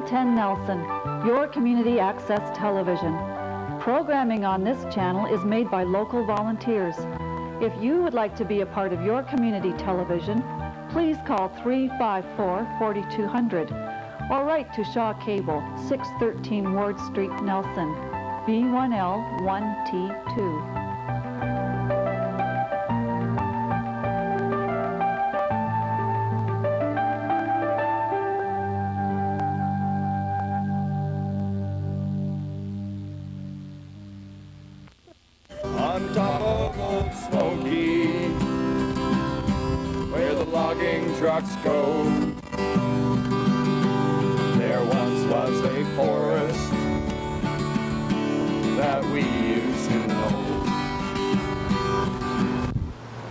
Channel 10 Nelson, your community access television. Programming on this channel is made by local volunteers. If you would like to be a part of your community television, please call 354-4200 or write to Shaw Cable, 613 Ward Street, Nelson, B1L1T2. On top of Old Smoky, where the logging trucks go, there once was a forest that we used to know.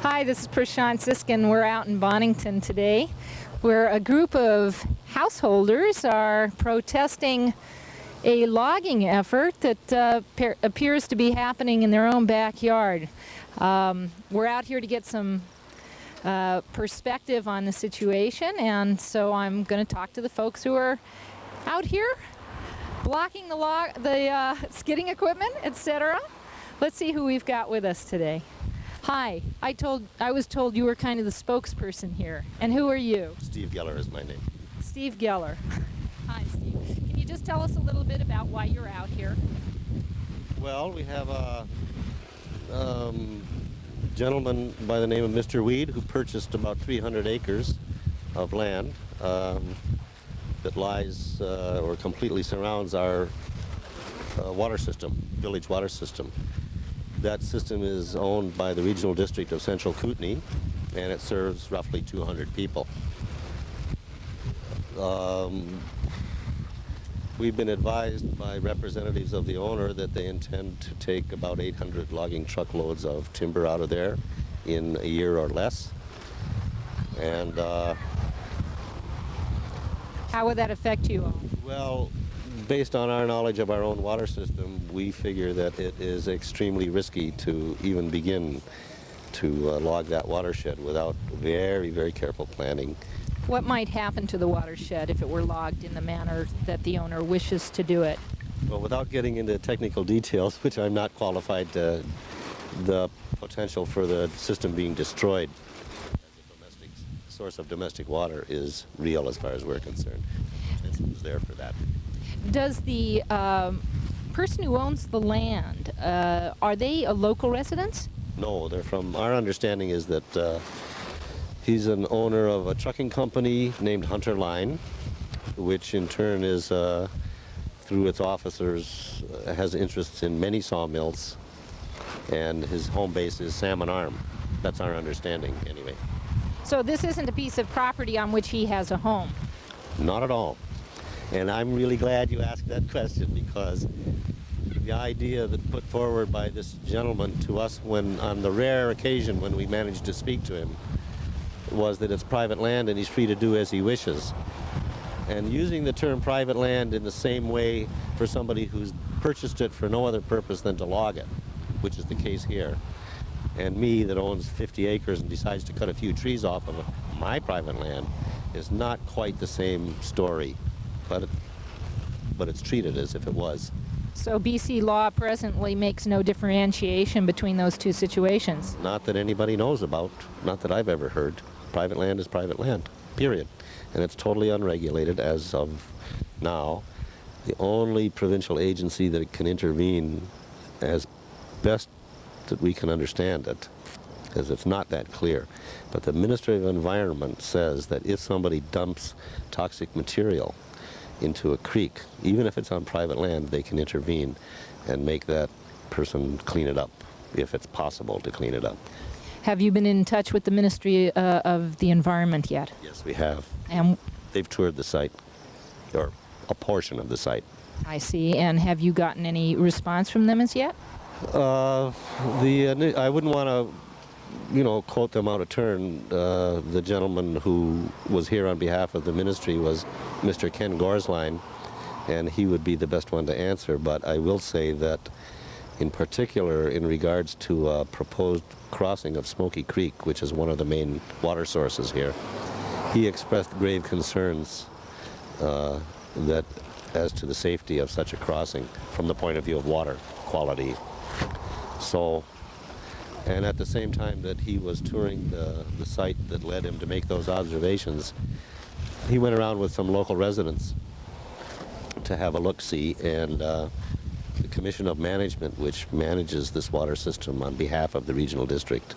Hi, this is Prashant Ziskind. We're out in Bonnington today, where a group of householders are protesting a logging effort that appears to be happening in their own backyard. We're out here to get some perspective on the situation, and so I'm going to talk to the folks who are out here blocking the skidding equipment, etc. Let's see who we've got with us today. Hi, I was told you were kind of the spokesperson here. And who are you? Steve Geller is my name. Steve Geller. Hi, Steve. Can you just tell us a little bit about why you're out here? Well, we have a gentleman by the name of Mr. Weed who purchased about 300 acres of land that lies or completely surrounds our water system, village water system. That system is owned by the Regional District of Central Kootenai, and it serves roughly 200 people. We've been advised by representatives of the owner that they intend to take about 800 logging truckloads of timber out of there in a year or less. And how would that affect you all? well, based on our knowledge of our own water system, we figure that it is extremely risky to even begin to log that watershed without very, very careful planning. What might happen to the watershed if it were logged in the manner that the owner wishes to do it? Well, without getting into technical details, which I'm not qualified to, the potential for the system being destroyed as a domestic source of domestic water is real as far as we're concerned. The potential is there for that. Does the person who owns the land, are they a local resident? No, they're from, our understanding is that he's an owner of a trucking company named Hunter Line, which in turn is, through its officers, has interests in many sawmills, and his home base is Salmon Arm. That's our understanding, anyway. So this isn't a piece of property on which he has a home? Not at all. And I'm really glad you asked that question, because the idea that put forward by this gentleman to us when, on the rare occasion when we managed to speak to him, was that it's private land and he's free to do as he wishes. And using the term private land in the same way for somebody who's purchased it for no other purpose than to log it, which is the case here, and me that owns 50 acres and decides to cut a few trees off of my private land, is not quite the same story, but it's treated as if it was. So BC law presently makes no differentiation between those two situations? Not that anybody knows about, not that I've ever heard. Private land is private land, period. And it's totally unregulated as of now. The only provincial agency that can intervene, as best that we can understand it, because it's not that clear, but the Ministry of Environment says that if somebody dumps toxic material into a creek, even if it's on private land, they can intervene and make that person clean it up, if it's possible to clean it up. Have you been in touch with the Ministry of the Environment yet? Yes, we have. And they've toured the site, or a portion of the site. I see. And have you gotten any response from them as yet? I wouldn't want to, quote them out of turn. The gentleman who was here on behalf of the ministry was Mr. Ken Goresline, and he would be the best one to answer. But I will say that, in particular, in regards to a proposed crossing of Smoky Creek, which is one of the main water sources here, he expressed grave concerns that as to the safety of such a crossing from the point of view of water quality. So, and at the same time that he was touring the site that led him to make those observations, he went around with some local residents to have a look-see, and the Commission of Management, which manages this water system on behalf of the regional district,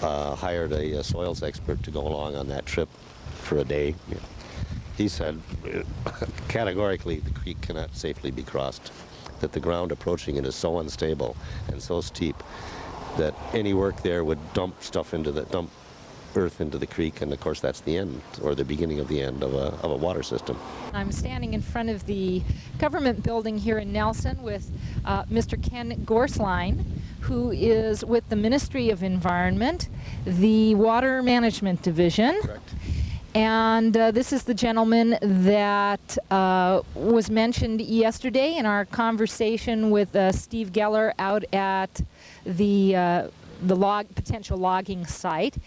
hired a soils expert to go along on that trip for a day. He said categorically the creek cannot safely be crossed, that the ground approaching it is so unstable and so steep that any work there would dump earth into the creek, and of course that's the end or the beginning of the end of a water system. I'm standing in front of the government building here in Nelson with Mr. Ken Goresline, who is with the Ministry of Environment, the Water Management Division. Correct. And this is the gentleman that was mentioned yesterday in our conversation with Steve Geller out at the potential logging site,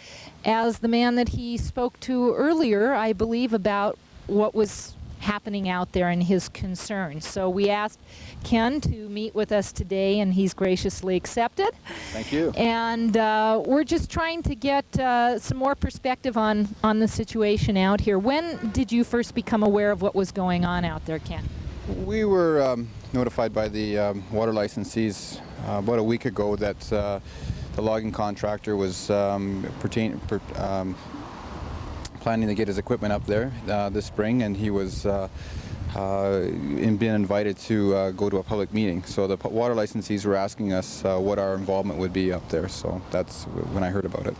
as the man that he spoke to earlier, I believe, about what was happening out there and his concerns. So we asked Ken to meet with us today, and he's graciously accepted. Thank you. And we're just trying to get some more perspective on the situation out here. When did you first become aware of what was going on out there, Ken? We were notified by the water licensees about a week ago that the logging contractor was planning to get his equipment up there this spring, and he was being invited to go to a public meeting. So the water licensees were asking us what our involvement would be up there. So that's when I heard about it.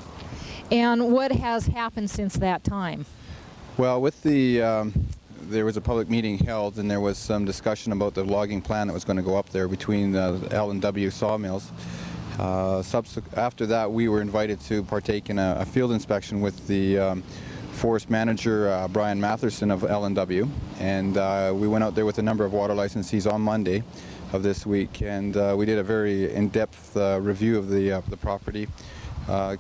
And what has happened since that time? Well, with the there was a public meeting held, and there was some discussion about the logging plan that was going to go up there between the L&W sawmills. After that, we were invited to partake in a field inspection with the forest manager, Brian Matherson of L&W, and we went out there with a number of water licensees on Monday of this week, and we did a very in-depth review of the property,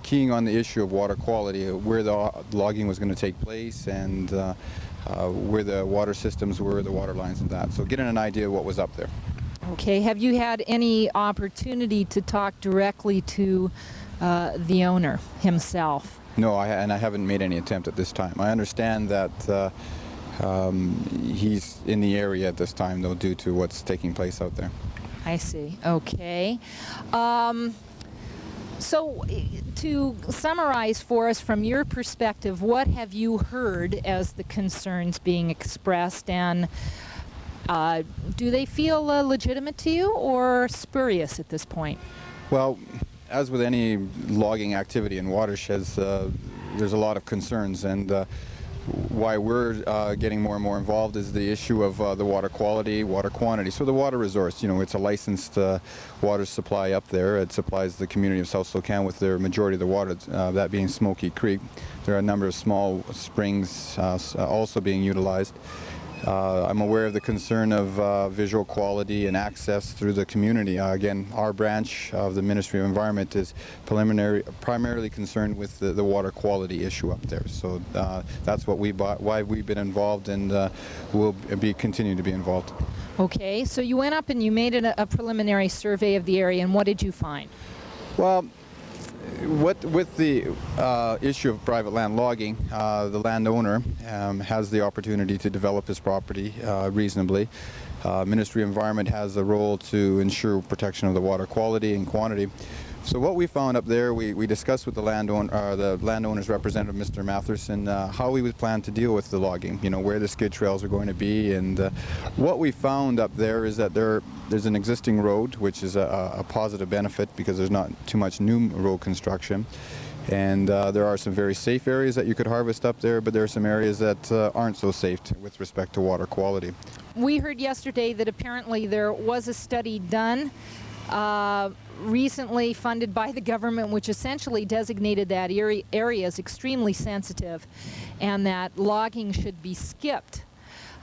keying on the issue of water quality, where the logging was going to take place, and where the water systems were, the water lines and that. So getting an idea of what was up there. Okay, have you had any opportunity to talk directly to the owner himself? No, I haven't made any attempt at this time. I understand that he's in the area at this time, though, due to what's taking place out there. I see. Okay. So to summarize for us from your perspective, what have you heard as the concerns being expressed, and do they feel legitimate to you or spurious at this point? Well, as with any logging activity in watersheds, there's a lot of concerns, and why we're getting more and more involved is the issue of the water quality, water quantity. So the water resource, it's a licensed water supply up there. It supplies the community of South Slocan with their majority of the water, that being Smoky Creek. There are a number of small springs also being utilized. I'm aware of the concern of visual quality and access through the community. Again, our branch of the Ministry of Environment is primarily concerned with the water quality issue up there. So that's why we've been involved, and will continue to be involved. Okay, so you went up and you made a preliminary survey of the area, and what did you find? Well, with the issue of private land logging, the landowner has the opportunity to develop his property reasonably. Ministry of Environment has a role to ensure protection of the water quality and quantity. So what we found up there, we discussed with the landowner's representative, Mr. Matherson, how we would plan to deal with the logging, where the skid trails are going to be. And what we found up there is that there's an existing road, which is a positive benefit because there's not too much new road construction. And there are some very safe areas that you could harvest up there, but there are some areas that aren't so safe with respect to water quality. We heard yesterday that apparently there was a study done recently funded by the government, which essentially designated that area as extremely sensitive and that logging should be skipped.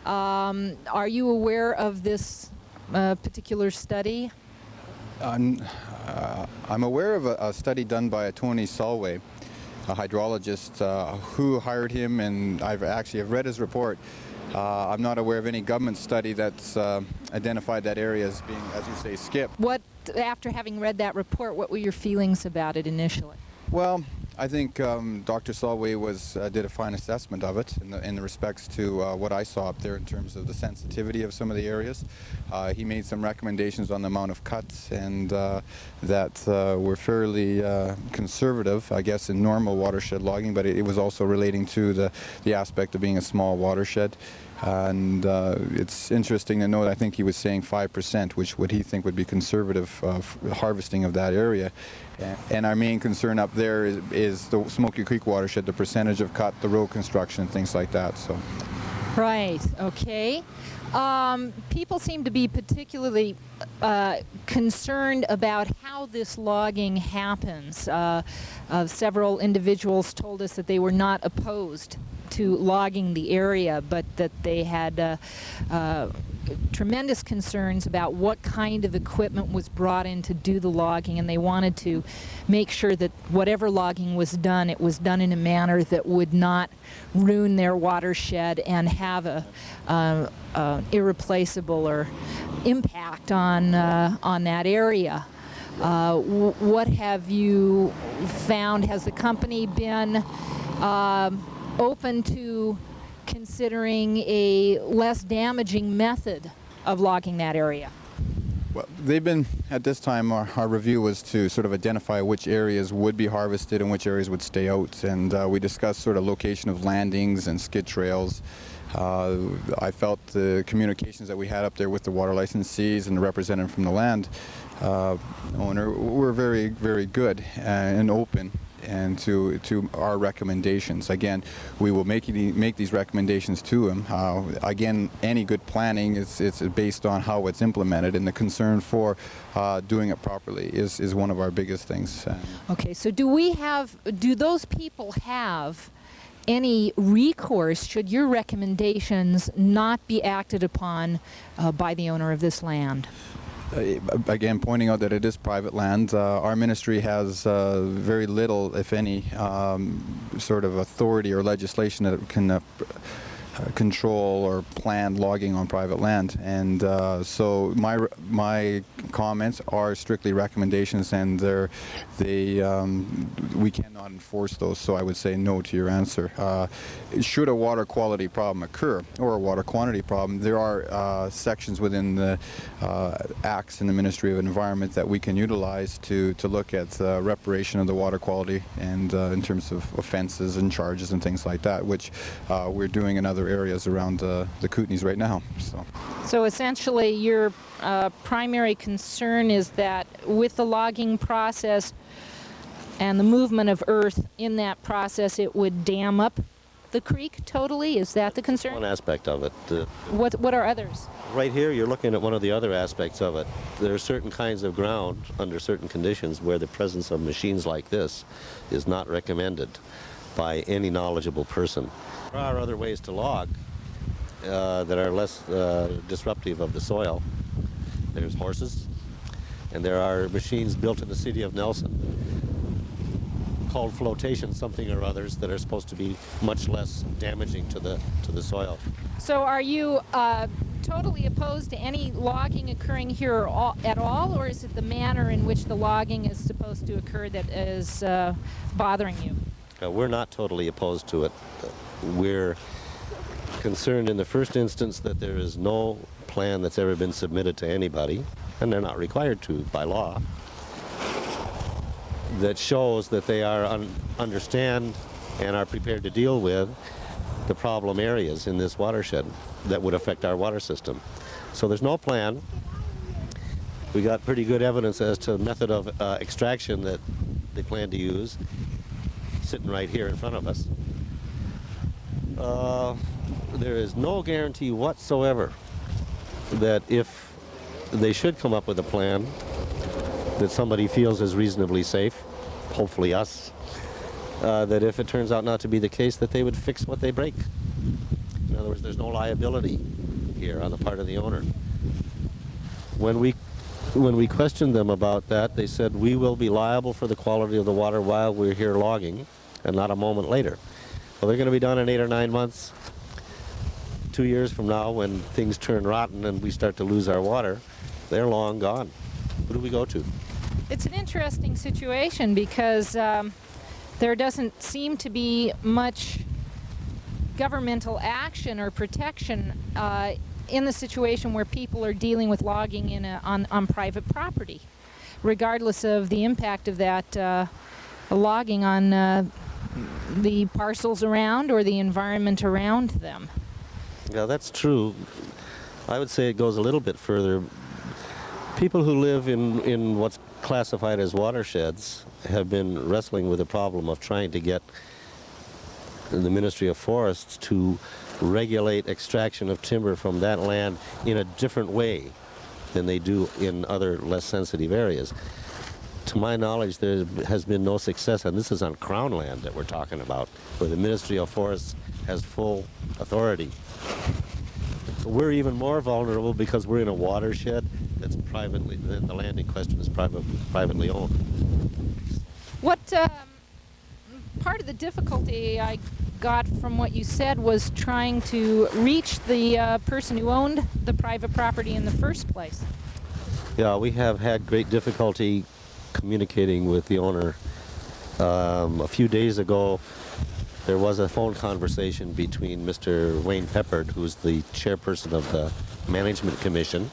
Are you aware of this particular study? I'm aware of a study done by Tony Solway, a hydrologist, who hired him, and I've read his report. I'm not aware of any government study that's identified that area as being, as you say, skip. What, after having read that report, what were your feelings about it initially? Well, I think Dr. Solway did a fine assessment of it in the respects to what I saw up there in terms of the sensitivity of some of the areas. He made some recommendations on the amount of cuts, and that were fairly conservative, I guess, in normal watershed logging, but it was also relating to the aspect of being a small watershed. And it's interesting to note, I think he was saying 5%, which would he think would be conservative harvesting of that area. And our main concern up there is the Smoky Creek watershed, the percentage of cut, the road construction, and things like that. So. Right, okay. People seem to be particularly concerned about how this logging happens. Several individuals told us that they were not opposed to logging the area, but that they had tremendous concerns about what kind of equipment was brought in to do the logging, and they wanted to make sure that whatever logging was done, it was done in a manner that would not ruin their watershed and have a irreplaceable or impact on that area. What have you found? Has the company been open to considering a less damaging method of logging that area? Well, they've been, at this time, our review was to sort of identify which areas would be harvested and which areas would stay out, and we discussed sort of location of landings and skid trails. I felt the communications that we had up there with the water licensees and the representative from the land owner were very, very good and open and to our recommendations. Again, we will make these recommendations to him. Again, any good planning it's based on how it's implemented, and the concern for doing it properly is one of our biggest things. Okay, so do those people have any recourse should your recommendations not be acted upon by the owner of this land? Again, pointing out that it is private land, our ministry has very little, if any, sort of authority or legislation that can control or plan logging on private land, and so my comments are strictly recommendations, and we cannot enforce those. So I would say no to your answer. Should a water quality problem occur or a water quantity problem, there are sections within the acts in the Ministry of Environment that we can utilize to look at reparation of the water quality, and in terms of offenses and charges and things like that, which we're doing in other areas around the Kootenays right now. So essentially your primary concern is that with the logging process and the movement of earth in that process, it would dam up the creek totally? Is that the concern? One aspect of it. What are others? Right here you're looking at one of the other aspects of it. There are certain kinds of ground under certain conditions where the presence of machines like this is not recommended by any knowledgeable person. There are other ways to log that are less disruptive of the soil. There's horses, and there are machines built in the city of Nelson called flotation something or others that are supposed to be much less damaging to the soil. So are you totally opposed to any logging occurring here at all, or is it the manner in which the logging is supposed to occur that is bothering you? We're not totally opposed to it. We're concerned in the first instance that there is no plan that's ever been submitted to anybody, and they're not required to by law, that shows that they understand and are prepared to deal with the problem areas in this watershed that would affect our water system. So there's no plan. We got pretty good evidence as to the method of extraction that they plan to use, sitting right here in front of us. There is no guarantee whatsoever that if they should come up with a plan that somebody feels is reasonably safe, hopefully us, that if it turns out not to be the case, that they would fix what they break. In other words, there's no liability here on the part of the owner. When we questioned them about that, they said, we will be liable for the quality of the water while we're here logging, and not a moment later. Well, they're going to be done in 8 or 9 months. 2 years from now, when things turn rotten and we start to lose our water, they're long gone. Who do we go to? It's an interesting situation because there doesn't seem to be much governmental action or protection in the situation where people are dealing with logging on private property, regardless of the impact of that logging on the parcels around or the environment around them. Yeah, that's true. I would say it goes a little bit further. People who live in what's classified as watersheds have been wrestling with the problem of trying to get the Ministry of Forests to regulate extraction of timber from that land in a different way than they do in other less sensitive areas. To my knowledge, there has been no success, and this is on Crown land that we're talking about, where the Ministry of Forests has full authority. We're even more vulnerable because we're in a watershed that's privately, the land in question is privately owned. What part of the difficulty I got from what you said was trying to reach the person who owned the private property in the first place? Yeah, we have had great difficulty communicating with the owner. A few days ago, there was a phone conversation between Mr. Wayne Peppard, who's the chairperson of the Management Commission,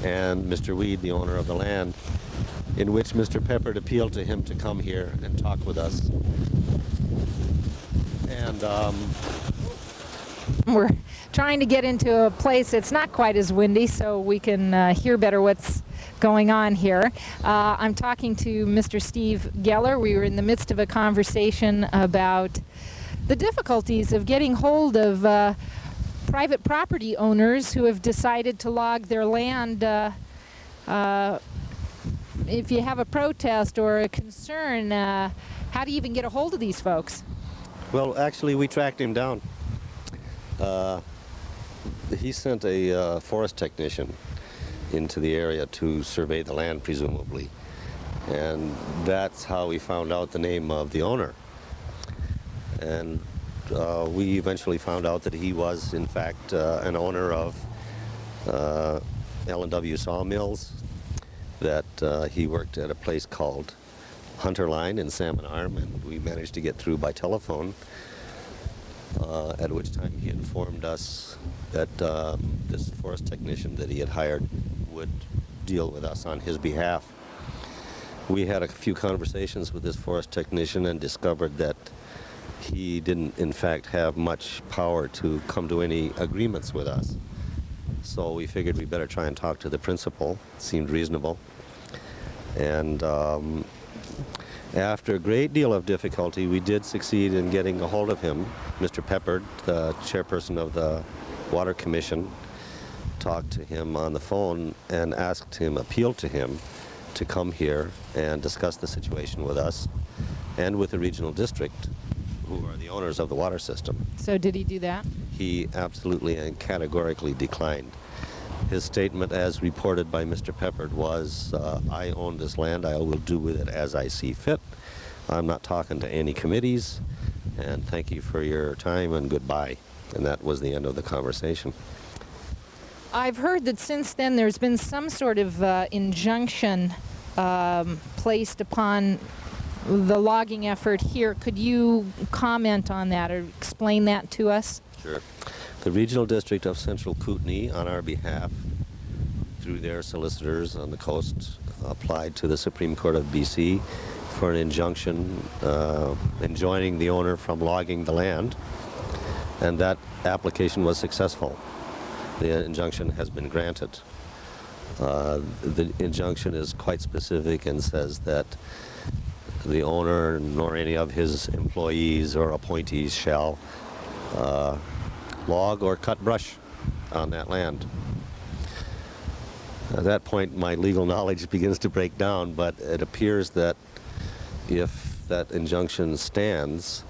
and Mr. Weed, the owner of the land, in which Mr. Peppard appealed to him to come here and talk with us. And we're trying to get into a place that's not quite as windy so we can hear better what's going on here. I'm talking to Mr. Steve Geller. We were in the midst of a conversation about the difficulties of getting hold of private property owners who have decided to log their land. If you have a protest or a concern, how do you even get a hold of these folks? well, actually, we tracked him down. He sent a forest technician into the area to survey the land, presumably. And that's how we found out the name of the owner. And we eventually found out that he was, in fact, an owner of L&W Sawmills, that he worked at a place called Hunter Line in Salmon Arm, and we managed to get through by telephone, at which time he informed us that this forest technician that he had hired would deal with us on his behalf. We had a few conversations with this forest technician and discovered that he didn't, in fact, have much power to come to any agreements with us. So we figured we better try and talk to the principal. Seemed reasonable. And after a great deal of difficulty, we did succeed in getting a hold of him. Mr. Peppard, the chairperson of the Water Commission, talked to him on the phone and asked him, appealed to him to come here and discuss the situation with us and with the regional district, who are the owners of the water system. So did he do that? He absolutely and categorically declined. His statement, as reported by Mr. Peppard, was, I own this land, I will do with it as I see fit. I'm not talking to any committees, and thank you for your time and goodbye. And that was the end of the conversation. I've heard that since then there's been some sort of injunction placed upon the logging effort here. Could you comment on that or explain that to us? Sure. The Regional District of Central Kootenai, on our behalf, through their solicitors on the coast, applied to the Supreme Court of BC for an injunction enjoining the owner from logging the land, and that application was successful. The injunction has been granted. The injunction is quite specific and says that the owner nor any of his employees or appointees shall log or cut brush on that land. At that point, my legal knowledge begins to break down, but it appears that if that injunction stands,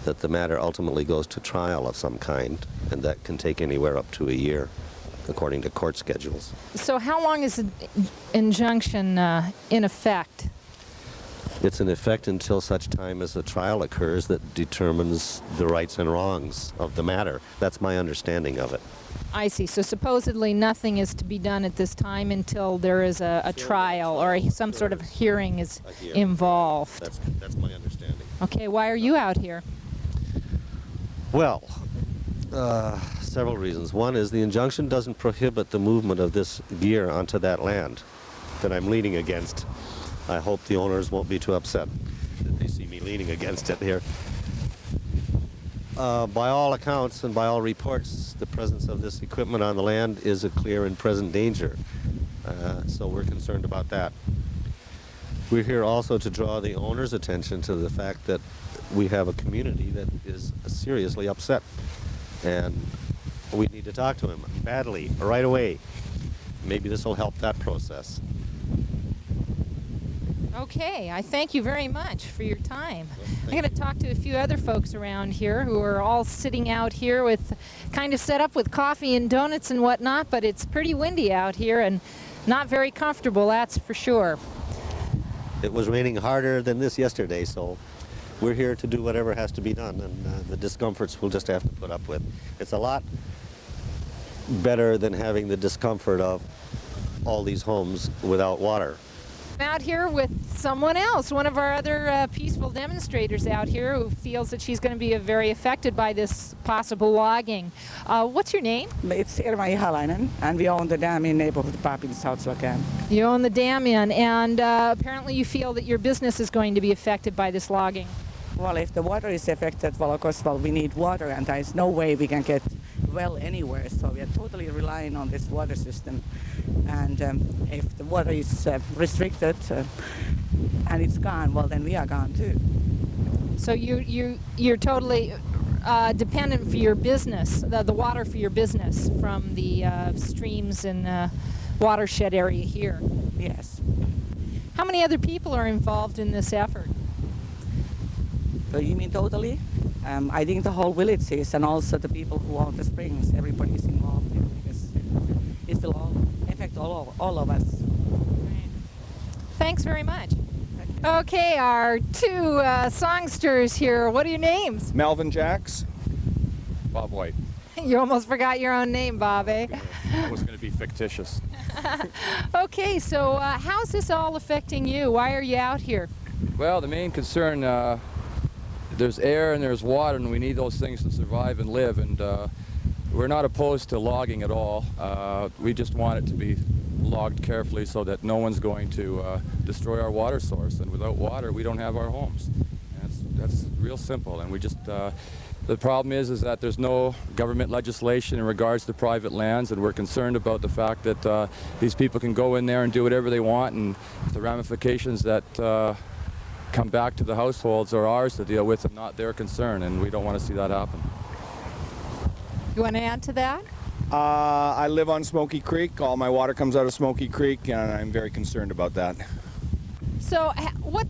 that the matter ultimately goes to trial of some kind, and that can take anywhere up to a year, according to court schedules. So how long is the injunction in effect? It's in effect until such time as a trial occurs that determines the rights and wrongs of the matter. That's my understanding of it. I see. So supposedly nothing is to be done at this time until there is a trial or some sort of hearing is involved. That's my understanding. Okay, why are you out here? Well, several reasons. One is the injunction doesn't prohibit the movement of this gear onto that land that I'm leaning against. I hope the owners won't be too upset that they see me leaning against it here. By all accounts and by all reports, the presence of this equipment on the land is a clear and present danger. So we're concerned about that. We're here also to draw the owner's attention to the fact that we have a community that is seriously upset. And we need to talk to him badly, right away. Maybe this will help that process. Okay, I thank you very much for your time. I'm going to talk to a few other folks around here who are all sitting out here with kind of set up with coffee and donuts and whatnot, but it's pretty windy out here and not very comfortable, that's for sure. It was raining harder than this yesterday, so we're here to do whatever has to be done, and the discomforts we'll just have to put up with. It's a lot better than having the discomfort of all these homes without water. I'm out here with someone else, one of our other peaceful demonstrators out here who feels that she's going to be very affected by this possible logging. What's your name? It's Irma Ihalainen, and we own the dam in neighborhood park in South Blockade. You own the dam in, and apparently you feel that your business is going to be affected by this logging. Well, if the water is affected, well, of course, we need water, and there is no way we can get well anywhere, so we are totally relying on this water system. And if the water is restricted and it's gone, well, then we are gone too. So you're totally dependent for your business, the water for your business from the streams and watershed area here. Yes. How many other people are involved in this effort? So you mean totally? I think the whole village is, and also the people who own the springs, everybody is involved in, because it will all affect all of us. Thanks very much. Okay, our two songsters here. What are your names? Melvin Jacks. Bob White. You almost forgot your own name, Bob, eh? That was going to be fictitious. Okay, so how's this all affecting you? Why are you out here? Well, the main concern, there's air and there's water, and we need those things to survive and live, and we're not opposed to logging at all. We just want it to be logged carefully so that no one's going to destroy our water source, and without water we don't have our homes. That's real simple, and we just the problem is that there's no government legislation in regards to private lands, and we're concerned about the fact that these people can go in there and do whatever they want, and the ramifications that come back to the households are ours to deal with and not their concern, and we don't want to see that happen. You want to add to that? I live on Smoky Creek. All my water comes out of Smoky Creek, and I'm very concerned about that. So what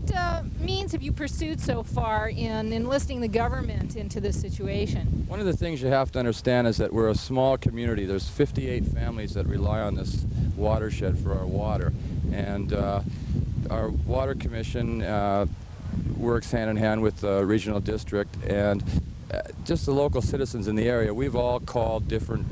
means have you pursued so far in enlisting the government into this situation? One of the things you have to understand is that we're a small community. There's 58 families that rely on this watershed for our water, and our water commission works hand in hand with the regional district, and just the local citizens in the area. We've all called different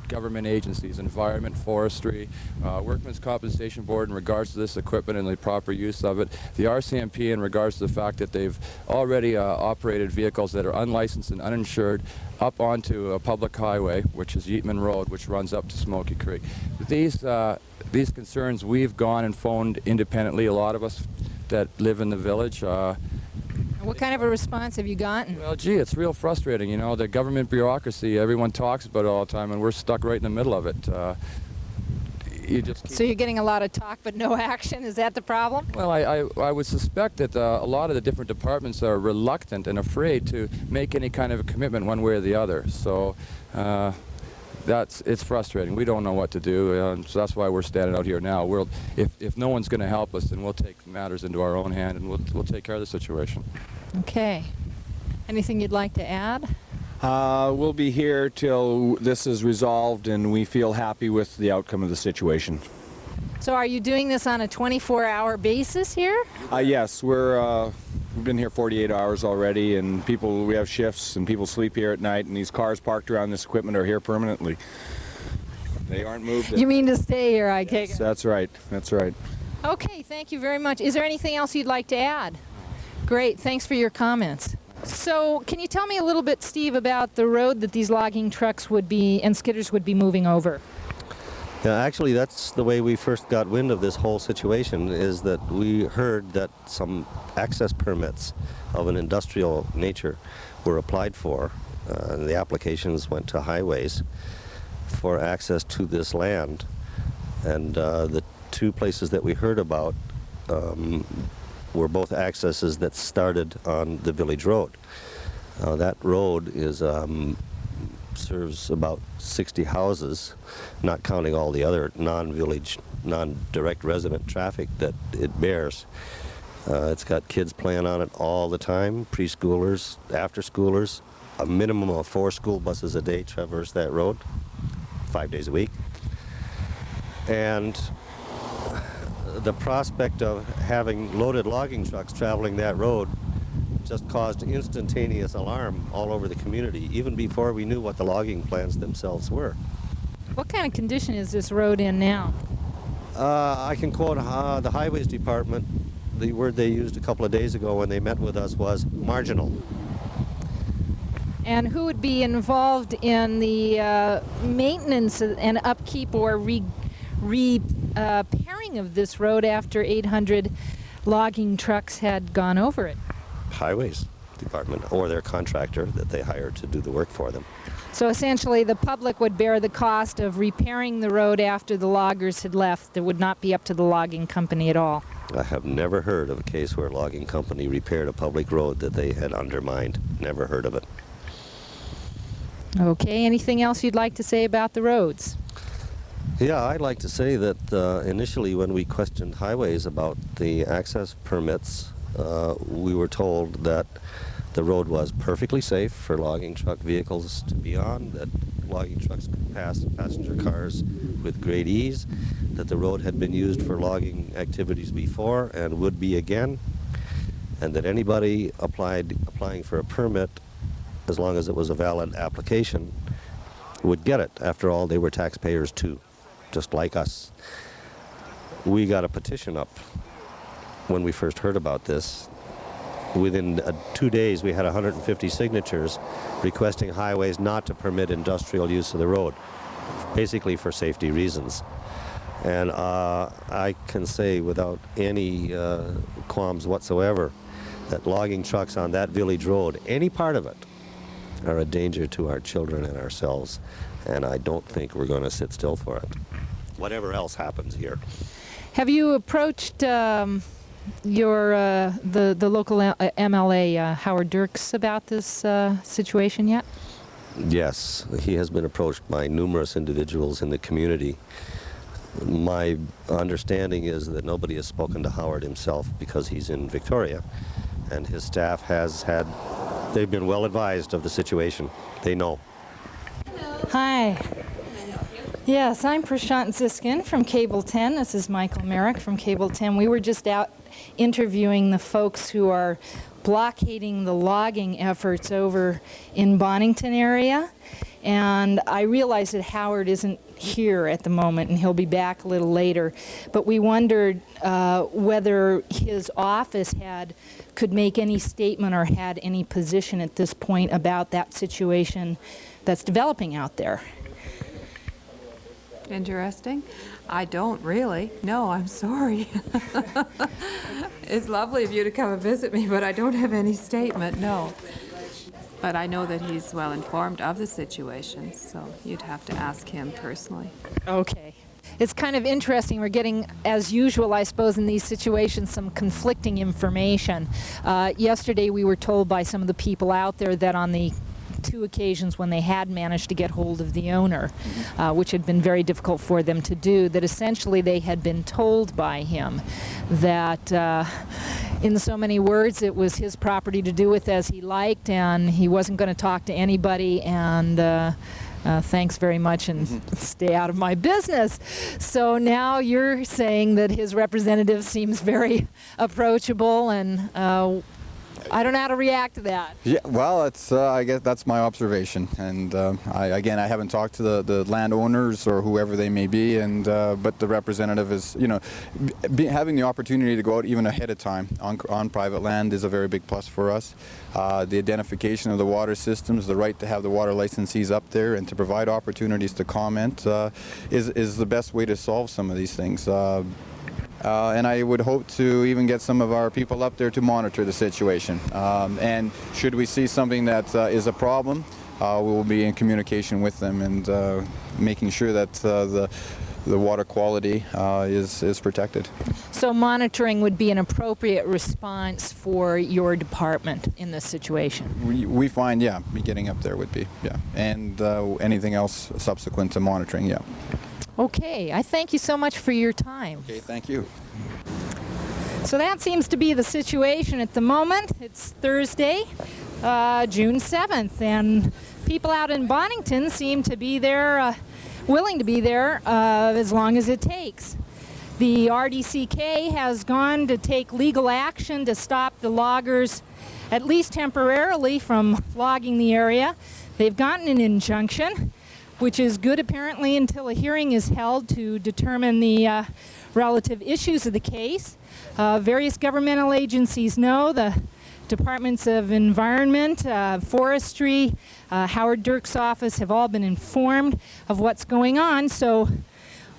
government agencies, environment, forestry, workmen's compensation board in regards to this equipment and the proper use of it, the RCMP in regards to the fact that they've already operated vehicles that are unlicensed and uninsured up onto a public highway, which is Yeatman Road, which runs up to Smoky Creek. These concerns, we've gone and phoned independently, a lot of us that live in the village. What kind of a response have you gotten? Well, gee, it's real frustrating, you know, the government bureaucracy, everyone talks about it all the time, and we're stuck right in the middle of it. So you're getting a lot of talk but no action, is that the problem? Well, I would suspect that a lot of the different departments are reluctant and afraid to make any kind of a commitment one way or the other. So it's frustrating. We don't know what to do, so that's why we're standing out here now. If no one's going to help us, then we'll take matters into our own hand, and we'll take care of the situation. Okay. Anything you'd like to add? We'll be here till this is resolved and we feel happy with the outcome of the situation. So are you doing this on a 24-hour basis here? Yes, we've been here 48 hours already, and we have shifts, and people sleep here at night, and these cars parked around this equipment are here permanently. They aren't moved. You mean to stay here, I take it? That's right. That's right. Okay, thank you very much. Is there anything else you'd like to add? Great, thanks for your comments. So can you tell me a little bit, Steve, about the road that these logging trucks and skidders would be moving over? Yeah, actually, that's the way we first got wind of this whole situation, is that we heard that some access permits of an industrial nature were applied for. The applications went to highways for access to this land. And the two places that we heard about were both accesses that started on the village road. That road serves about 60 houses, not counting all the other non-village, non-direct resident traffic that it bears. It's got kids playing on it all the time, preschoolers, after-schoolers. A minimum of 4 school buses a day traverse that road, 5 days a week. And the prospect of having loaded logging trucks traveling that road just caused instantaneous alarm all over the community, even before we knew what the logging plans themselves were. What kind of condition is this road in now? I can quote the Highways Department. The word they used a couple of days ago when they met with us was marginal. And who would be involved in the maintenance and upkeep or repairing of this road after 800 logging trucks had gone over it? Highways Department, or their contractor that they hired to do the work for them. So essentially the public would bear the cost of repairing the road after the loggers had left. It would not be up to the logging company at all. I have never heard of a case where a logging company repaired a public road that they had undermined. Never heard of it. Okay, anything else you'd like to say about the roads? Yeah, I'd like to say that initially when we questioned highways about the access permits, we were told that the road was perfectly safe for logging truck vehicles to be on, that logging trucks could pass passenger cars with great ease, that the road had been used for logging activities before and would be again, and that anybody applying for a permit, as long as it was a valid application, would get it. After all, they were taxpayers too, just like us. We got a petition up when we first heard about this. Within 2 days, we had 150 signatures requesting highways not to permit industrial use of the road, basically for safety reasons. And I can say without any qualms whatsoever that logging trucks on that village road, any part of it, are a danger to our children and ourselves. And I don't think we're going to sit still for it, whatever else happens here. Have you approached the local MLA, Howard Dirks, about this situation yet? Yes, he has been approached by numerous individuals in the community. My understanding is that nobody has spoken to Howard himself because he's in Victoria, and his staff they've been well advised of the situation. They know. Hi. Yes, I'm Prashant Ziskind from Cable 10. This is Michael Merrick from Cable 10. We were just out interviewing the folks who are blockading the logging efforts over in Bonnington area. And I realize that Howard isn't here at the moment, and he'll be back a little later. But we wondered whether his office could make any statement or had any position at this point about that situation that's developing out there. Interesting. I don't really. No, I'm sorry. It's lovely of you to come and visit me, but I don't have any statement, no. But I know that he's well informed of the situation, so you'd have to ask him personally. Okay. It's kind of interesting. We're getting, as usual, I suppose, in these situations, some conflicting information. Yesterday we were told by some of the people out there that on the 2 occasions when they had managed to get hold of the owner, which had been very difficult for them to do, that essentially they had been told by him that in so many words it was his property to do with as he liked, and he wasn't going to talk to anybody, and thanks very much and stay out of my business. So now you're saying that his representative seems very approachable, and I don't know how to react to that. Yeah, well, it's I guess that's my observation, and I haven't talked to the landowners or whoever they may be, and but the representative is, having the opportunity to go out even ahead of time on private land is a very big plus for us. The identification of the water systems, the right to have the water licensees up there, and to provide opportunities to comment is the best way to solve some of these things. And I would hope to even get some of our people up there to monitor the situation. And should we see something that is a problem, we will be in communication with them and making sure that the water quality is protected. So monitoring would be an appropriate response for your department in this situation? We find, yeah, getting up there would be, yeah. And anything else subsequent to monitoring, yeah. Okay, I thank you so much for your time. Okay, thank you. So that seems to be the situation at the moment. It's Thursday, June 7th, and people out in Bonnington seem to be there, willing to be there as long as it takes. The RDCK has gone to take legal action to stop the loggers, at least temporarily, from logging the area. They've gotten an injunction, which is good apparently until a hearing is held to determine the relative issues of the case. Various governmental agencies know, the Departments of Environment, Forestry, Howard Dirks' office have all been informed of what's going on, so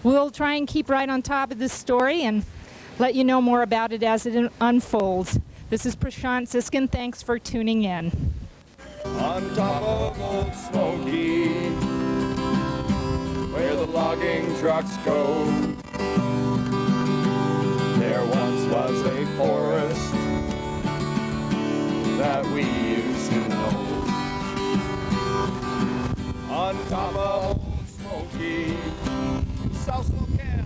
we'll try and keep right on top of this story and let you know more about it as it unfolds. This is Prashant Ziskind. Thanks for tuning in. On top of Old Smoky, where the logging trucks go, there once was a forest that we used to know. On top of Old Smoky, South Spokane.